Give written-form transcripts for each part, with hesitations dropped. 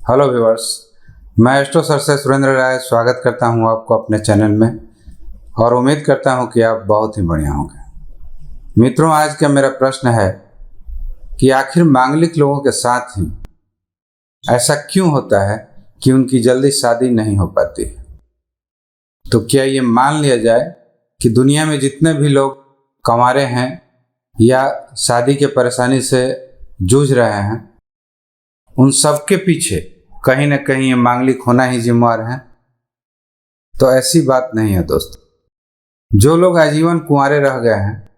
Hello viewers, मैं astro sir से सुरेंद्र राय स्वागत करता हूं आपको अपने चैनल में और उम्मीद करता हूं कि आप बहुत ही बढ़िया होंगे। मित्रों, आज का मेरा प्रश्न है कि आखिर मांगलिक लोगों के साथ ही ऐसा क्यों होता है कि उनकी जल्दी शादी नहीं हो पाती। तो क्या ये मान लिया जाए कि दुनिया में जितने भी लोग कंवारे हैं या शादी के परेशानी से जूझ रहे हैं, उन सब के पीछे कहीं ना कहीं ये मांगलिक होना ही जिम्मेवार है? तो ऐसी बात नहीं है दोस्तों। जो लोग आजीवन कुंवारे रह गए हैं,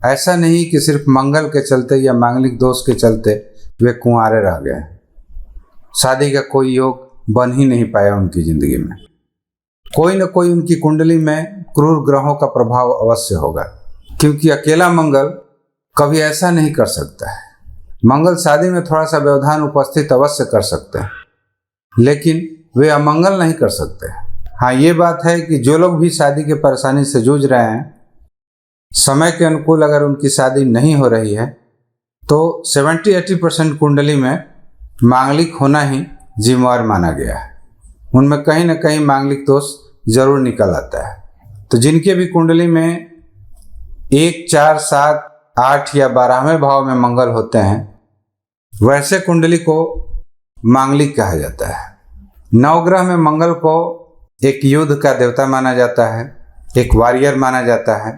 ऐसा नहीं कि सिर्फ मंगल के चलते या मांगलिक दोष के चलते वे कुंवारे रह गए हैं। शादी का कोई योग बन ही नहीं पाया उनकी जिंदगी में। कोई न कोई उनकी कुंडली में क्रूर ग्रहों का प्रभाव अवश्य होगा, क्योंकि अकेला मंगल कभी ऐसा नहीं कर सकता है। मंगल शादी में थोड़ा सा व्यवधान उपस्थित अवश्य कर सकते हैं, लेकिन वे अमंगल नहीं कर सकते। हाँ, ये बात है कि जो लोग भी शादी की परेशानी से जूझ रहे हैं, समय के अनुकूल अगर उनकी शादी नहीं हो रही है तो 70-80% कुंडली में मांगलिक होना ही जिम्मेवार माना गया है। उनमें कहीं ना कहीं मांगलिक दोष जरूर निकल आता है। तो जिनके भी कुंडली में 1, 4, 7, 8 या 12वें भाव में मंगल होते हैं, वैसे कुंडली को मांगलिक कहा जाता है। नवग्रह में मंगल को एक युद्ध का देवता माना जाता है, एक वॉरियर माना जाता है।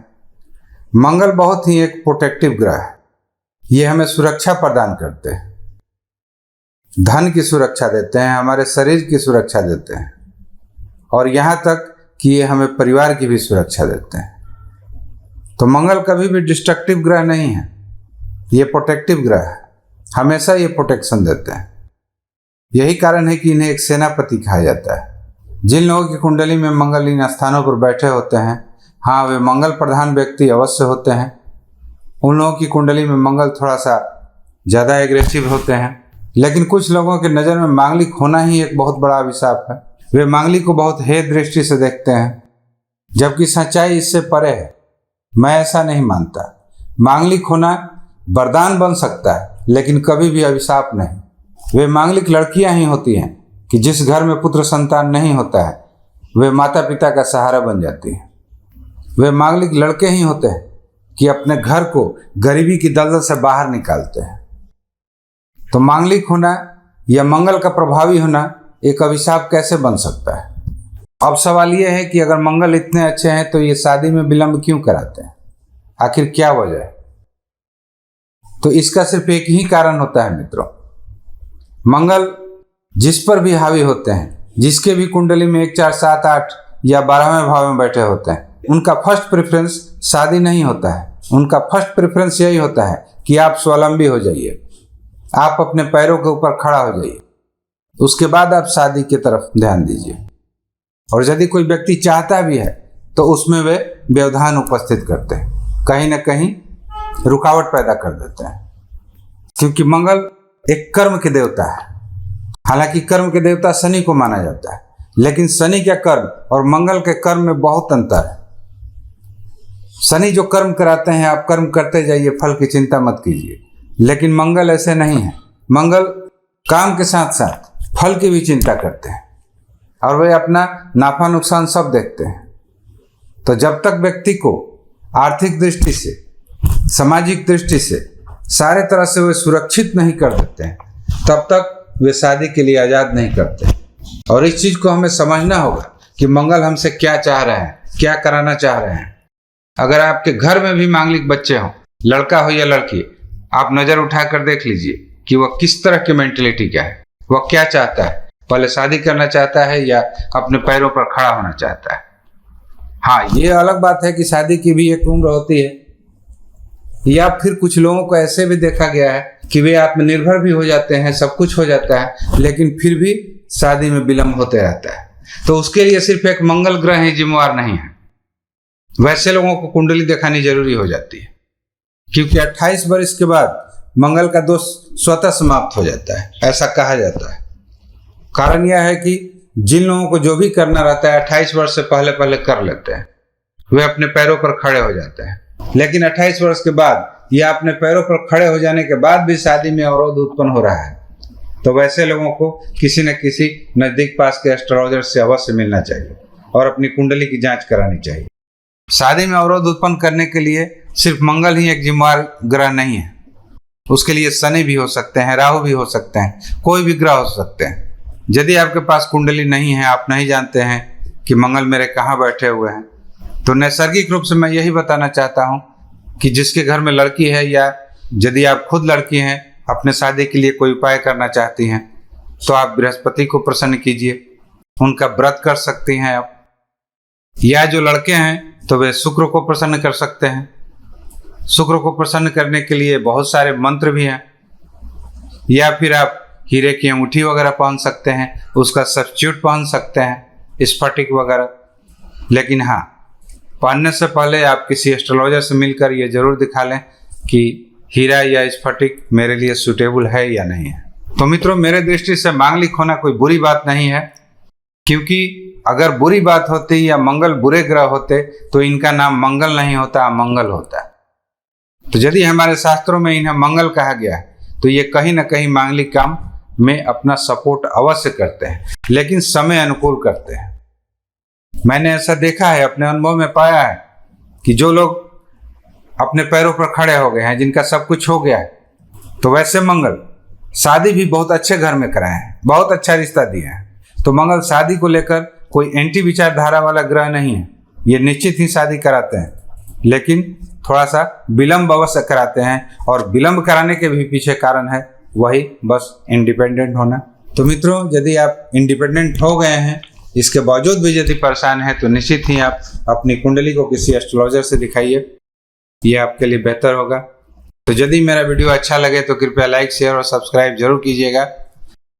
मंगल बहुत ही एक प्रोटेक्टिव ग्रह है। ये हमें सुरक्षा प्रदान करते हैं, धन की सुरक्षा देते हैं, हमारे शरीर की सुरक्षा देते हैं, और यहाँ तक कि ये हमें परिवार की भी सुरक्षा देते हैं। तो मंगल कभी भी डिस्ट्रक्टिव ग्रह नहीं है, ये प्रोटेक्टिव ग्रह है। हमेशा ये प्रोटेक्शन देते हैं। यही कारण है कि इन्हें एक सेनापति कहा जाता है। जिन लोगों की कुंडली में मंगल इन स्थानों पर बैठे होते हैं, हाँ, वे मंगल प्रधान व्यक्ति अवश्य होते हैं। उन लोगों की कुंडली में मंगल थोड़ा सा ज़्यादा एग्रेसिव होते हैं। लेकिन कुछ लोगों की नज़र में मांगलिक होना ही एक बहुत बड़ा अभिशाप है। वे मांगलिक को बहुत हेय दृष्टि से देखते हैं, जबकि सच्चाई इससे परे है। मैं ऐसा नहीं मानता। मांगलिक होना वरदान बन सकता है, लेकिन कभी भी अभिशाप नहीं। वे मांगलिक लड़कियां ही होती हैं कि जिस घर में पुत्र संतान नहीं होता है, वे माता पिता का सहारा बन जाती हैं। वे मांगलिक लड़के ही होते हैं कि अपने घर को गरीबी की दलदल से बाहर निकालते हैं। तो मांगलिक होना या मंगल का प्रभावी होना एक अभिशाप कैसे बन सकता है? अब सवाल यह है कि अगर मंगल इतने अच्छे हैं तो ये शादी में विलंब क्यों कराते हैं? आखिर क्या वजह है? तो इसका सिर्फ एक ही कारण होता है मित्रों। मंगल जिस पर भी हावी होते हैं, जिसके भी कुंडली में 1, 4, 7, 8 या 12वें भाव में बैठे होते हैं, उनका फर्स्ट प्रेफरेंस शादी नहीं होता है। उनका फर्स्ट प्रेफरेंस यही होता है कि आप स्वावलंबी हो जाइए, आप अपने पैरों के ऊपर खड़ा हो जाइए, उसके बाद आप शादी की तरफ ध्यान दीजिए। और यदि कोई व्यक्ति चाहता भी है तो उसमें वे व्यवधान उपस्थित करते हैं, कहीं ना कहीं रुकावट पैदा कर देते हैं। क्योंकि मंगल एक कर्म के देवता है। हालांकि कर्म के देवता शनि को माना जाता है, लेकिन शनि का कर्म और मंगल के कर्म में बहुत अंतर है। शनि जो कर्म कराते हैं, आप कर्म करते जाइए, फल की चिंता मत कीजिए। लेकिन मंगल ऐसे नहीं है। मंगल काम के साथ साथ फल की भी चिंता करते हैं और वे अपना नाफा नुकसान सब देखते हैं। तो जब तक व्यक्ति को आर्थिक दृष्टि से, सामाजिक दृष्टि से, सारे तरह से वे सुरक्षित नहीं कर देते हैं, तब तक वे शादी के लिए आज़ाद नहीं करते। और इस चीज़ को हमें समझना होगा कि मंगल हमसे क्या चाह रहे हैं, क्या कराना चाह रहे हैं। अगर आपके घर में भी मांगलिक बच्चे हों, लड़का हो या लड़की, आप नज़र उठा कर देख लीजिए कि वह किस तरह की मेंटलिटी का है, वह क्या चाहता है। पहले शादी करना चाहता है या अपने पैरों पर खड़ा होना चाहता है? हाँ, ये अलग बात है कि शादी की भी एक उम्र होती है। या फिर कुछ लोगों को ऐसे भी देखा गया है कि वे आत्मनिर्भर भी हो जाते हैं, सब कुछ हो जाता है, लेकिन फिर भी शादी में विलंब होते रहता है। तो उसके लिए सिर्फ एक मंगल ग्रह ही जिम्मेवार नहीं है। वैसे लोगों को कुंडली दिखानी जरूरी हो जाती है, क्योंकि 28 वर्ष के बाद मंगल का दोष स्वतः समाप्त हो जाता है, ऐसा कहा जाता है। कारण यह है कि जिन लोगों को जो भी करना रहता है 28 वर्ष से पहले पहले कर लेते हैं, वे अपने पैरों पर खड़े हो जाते हैं। लेकिन 28 वर्ष के बाद या अपने पैरों पर खड़े हो जाने के बाद भी शादी में अवरोध उत्पन्न हो रहा है, तो वैसे लोगों को किसी न किसी नज़दीक पास के एस्ट्रोलॉजर से अवश्य मिलना चाहिए और अपनी कुंडली की जांच करानी चाहिए। शादी में अवरोध उत्पन्न करने के लिए सिर्फ मंगल ही एक जिम्मेवार ग्रह नहीं है, उसके लिए शनि भी हो सकते हैं, राहु भी हो सकते हैं, कोई भी ग्रह हो सकते हैं। यदि आपके पास कुंडली नहीं है, आप नहीं जानते हैं कि मंगल मेरे कहाँ बैठे हुए हैं, तो नैसर्गिक रूप से मैं यही बताना चाहता हूँ कि जिसके घर में लड़की है या यदि आप खुद लड़की हैं, अपने शादी के लिए कोई उपाय करना चाहती हैं, तो आप बृहस्पति को प्रसन्न कीजिए, उनका व्रत कर सकती हैं आप। या जो लड़के हैं तो वे शुक्र को प्रसन्न कर सकते हैं। शुक्र को प्रसन्न करने के लिए बहुत सारे मंत्र भी हैं। या फिर आप हीरे की अंगूठी वगैरह पहन सकते हैं, उसका सब्स्टिट्यूट पहन सकते हैं, स्फटिक वगैरह। लेकिन हाँ, पहनने से पहले आप किसी एस्ट्रोलॉजर से मिलकर ये जरूर दिखा लें कि हीरा या स्फटिक मेरे लिए सूटेबल है या नहीं है। तो मित्रों, मेरे दृष्टि से मांगलिक होना कोई बुरी बात नहीं है, क्योंकि अगर बुरी बात होती या मंगल बुरे ग्रह होते तो इनका नाम मंगल नहीं होता, अमंगल होता। तो यदि हमारे शास्त्रों में इन्हें मंगल कहा गया है तो ये कहीं ना कहीं मांगलिक काम में अपना सपोर्ट अवश्य करते हैं, लेकिन समय अनुकूल करते हैं। मैंने ऐसा देखा है, अपने अनुभव में पाया है कि जो लोग अपने पैरों पर खड़े हो गए हैं, जिनका सब कुछ हो गया है, तो वैसे मंगल शादी भी बहुत अच्छे घर में कराए हैं, बहुत अच्छा रिश्ता दिया है। तो मंगल शादी को लेकर कोई एंटी विचारधारा वाला ग्रह नहीं है, ये निश्चित ही शादी कराते हैं, लेकिन थोड़ा सा विलंब अवश्य कराते हैं। और विलंब कराने के भी पीछे कारण है वही बस इंडिपेंडेंट होना। तो मित्रों, यदि आप इंडिपेंडेंट हो गए हैं, इसके बावजूद भी यदि परेशान हैं, तो निश्चित ही आप अपनी कुंडली को किसी एस्ट्रोलॉजर से दिखाइए, ये आपके लिए बेहतर होगा। तो यदि मेरा वीडियो अच्छा लगे तो कृपया लाइक, शेयर और सब्सक्राइब जरूर कीजिएगा।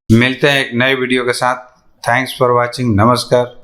मिलते हैं एक नए वीडियो के साथ। Thanks for watching. नमस्कार।